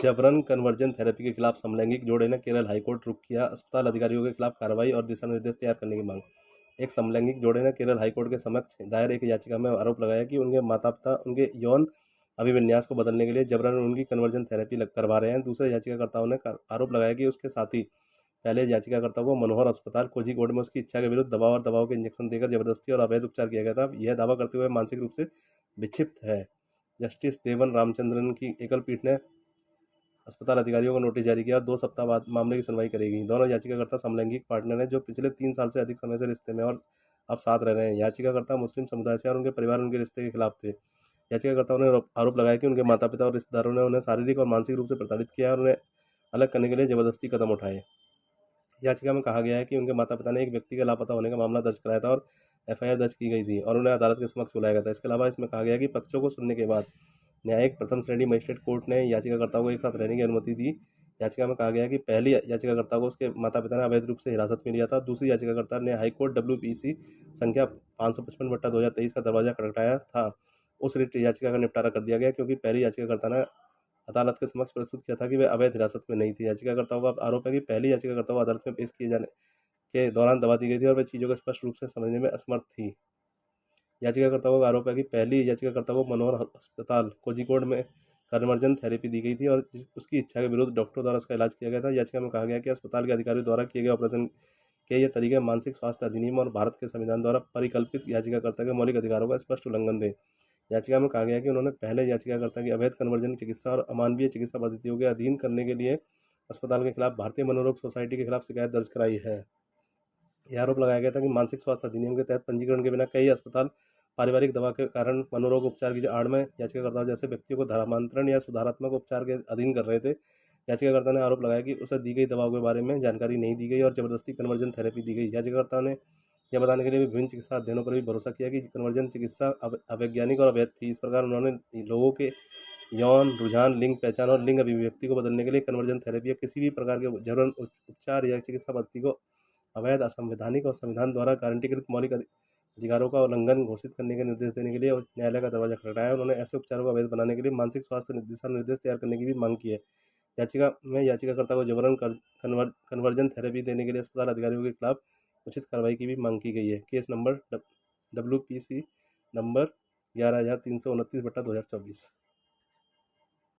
जबरन conversion therapy के खिलाफ समलैंगिक जोड़े ने केरल हाईकोर्ट रुख किया, अस्पताल अधिकारियों के खिलाफ कार्रवाई और दिशा निर्देश तैयार करने की मांग। एक समलैंगिक जोड़े ने केरल हाईकोर्ट के समक्ष दायर एक याचिका में आरोप लगाया कि उनके माता पिता उनके यौन अभिविन्यास को बदलने के लिए जबरन उनकी कन्वर्जन थेरेपी करवा रहे हैं। दूसरे याचिकाकर्ताओं ने आरोप लगाया कि उसके साथी पहले याचिकाकर्ता को मनोहर अस्पताल कोझिकोड में उसकी इच्छा के विरुद्ध दबाव और दबाव के इंजेक्शन देकर जबरदस्ती और अवैध उपचार किया गया था। यह दावा करते हुए मानसिक रूप से विक्षिप्त है। जस्टिस देवन रामचंद्रन की एकल पीठ ने अस्पताल अधिकारियों को नोटिस जारी किया और 2 सप्ताह बाद मामले की सुनवाई करेगी। दोनों याचिकाकर्ता समलैंगिक पार्टनर हैं जो पिछले 3 साल से अधिक समय से रिश्ते में और अब साथ रह रहे हैं। याचिकाकर्ता मुस्लिम समुदाय से और उनके परिवार उनके रिश्ते के खिलाफ थे। याचिकाकर्ताओं ने आरोप लगाया कि उनके माता पिता और रिश्तेदारों ने उन्हें शारीरिक और मानसिक रूप से प्रताड़ित किया और उन्हें अलग करने के लिए जबरदस्ती कदम उठाए। याचिका में कहा गया है कि उनके माता पिता ने एक व्यक्ति के लापता होने का मामला दर्ज कराया था और एफआईआर दर्ज की गई थी और उन्हें अदालत के समक्ष बुलाया गया था। इसके अलावा इसमें कहा गया कि पक्षों को सुनने के बाद न्यायिक प्रथम श्रेणी मजिस्ट्रेट कोर्ट ने याचिकाकर्ता को एक साथ रहने की अनुमति दी। याचिका में कहा गया कि पहली याचिकाकर्ता को उसके माता पिता ने अवैध रूप से हिरासत में लिया था। दूसरी याचिकाकर्ता ने हाईकोर्ट WPC संख्या 555/2023 का दरवाजा खटखटाया था। उस रिट याचिका का निपटारा कर दिया गया क्योंकि पहली याचिकाकर्ता ने अदालत के समक्ष प्रस्तुत किया था कि वे अवैध हिरासत में नहीं थी। याचिकाकर्ताओं का आरोप है कि पहली याचिकाकर्ता को अदालत में पेश किए जाने के दौरान दबा दी गई थी और वे चीज़ों को स्पष्ट रूप से समझने में असमर्थ थी। याचिकाकर्ताओं का आरोप है कि पहली याचिकाकर्ता को मनोहर अस्पताल कोझिकोड में कन्वर्जन थेरेपी दी गई थी और उसकी इच्छा के विरुद्ध डॉक्टर द्वारा उसका इलाज किया गया था। याचिका में कहा गया कि अस्पताल के अधिकारियों द्वारा किए गए ऑपरेशन के ये तरीके मानसिक स्वास्थ्य अधिनियम और भारत के संविधान द्वारा परिकल्पित याचिकाकर्ता के मौलिक अधिकारों का स्पष्ट उल्लंघन थे। याचिका में कहा गया कि उन्होंने पहले याचिकाकर्ता की अवैध कन्वर्जन चिकित्सा और अमानवीय चिकित्सा पद्धतियों के अधीन करने के लिए अस्पताल के खिलाफ भारतीय मनोरोग सोसाइटी के खिलाफ शिकायत दर्ज कराई है। यह आरोप लगाया गया था कि मानसिक स्वास्थ्य अधिनियम के तहत पंजीकरण के बिना कई अस्पताल पारिवारिक दवा के कारण मनोरोग उपचार की आड़ में याचिकाकर्ताओं जैसे व्यक्तियों को धर्मांतरण या सुधारात्मक उपचार के अधीन कर रहे थे। याचिकाकर्ता ने आरोप लगाया कि उसे दी गई दवाओं के बारे में जानकारी नहीं दी गई और जबरदस्ती कन्वर्जन थेरेपी दी गई। याचिकाकर्ता ने यह बताने के लिए विभिन्न चिकित्सा अध्ययनों पर भी भरोसा किया कि कन्वर्जन चिकित्सा अवैज्ञानिक और अवैध थी। इस प्रकार उन्होंने लोगों के यौन रुझान, लिंग पहचान और लिंग अभिव्यक्ति को बदलने के लिए कन्वर्जन थेरेपी या किसी भी प्रकार के जबरन उपचार या चिकित्सा पद्धति को अवैध, असंवैधानिक और संविधान द्वारा गारंटीकृत मौलिक अधिकारों का उल्लंघन घोषित करने के निर्देश देने के लिए न्यायालय का दरवाजा खटखटाया। उन्होंने ऐसे उपचारों को अवैध बनाने के लिए मानसिक स्वास्थ्य दिशा निर्देश तैयार करने की भी मांग की है। याचिका में याचिकाकर्ता को जबरन कन्वर्जन थेरेपी देने के लिए अस्पताल अधिकारियों के खिलाफ उचित कार्रवाई की भी मांग की गई है। Case number WPC number 11,329/2024।